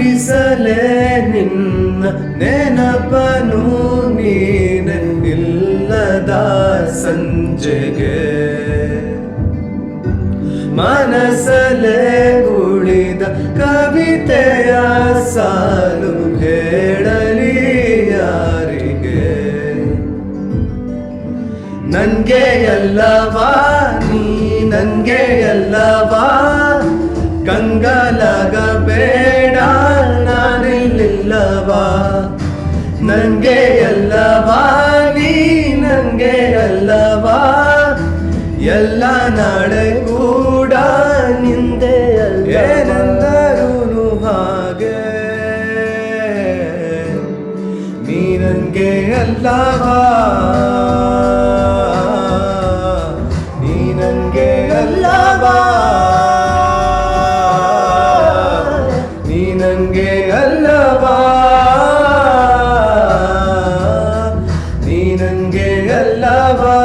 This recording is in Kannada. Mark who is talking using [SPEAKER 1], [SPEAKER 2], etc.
[SPEAKER 1] ಸ್ಮರಿಸಲೇ ನಿನ್ನ ನೆನಪನು ನೀನೆ ಇಲ್ಲದ ಸಂಜೆಗೆ ಮನಸಲೇ ಉಳಿದ ಕವಿತೆಯ ಸಾಲು ಹೇಳಲಿ ಯಾರಿಗೆ ನನ್ಗೆ ಎಲ್ಲವಾ ನೀ ನನ್ಗೆ ಎಲ್ಲವಾ ಕಂಗಾಲಾಗಬೇಡ ನಾನಿಲ್ಲಿಲ್ಲವಾ ನಂಗೆ ಎಲ್ಲವಾ ನೀ ನಂಗೆ ಎಲ್ಲವಾ ಎಲ್ಲ ನಾಳೆ ಕೂಡ ನಿಂದೆ ಏನೆಂದರೂನು ಹಾಗೆ ನೀ ನಂಗೆ ಎಲ್ಲವಾ ನೀ ನಂಗೆ ಎಲ್ಲವಾ ನೀ ನಂಗೆ ಎಲ್ಲವಾ ನೀ ನಂಗೆ ಎಲ್ಲವಾ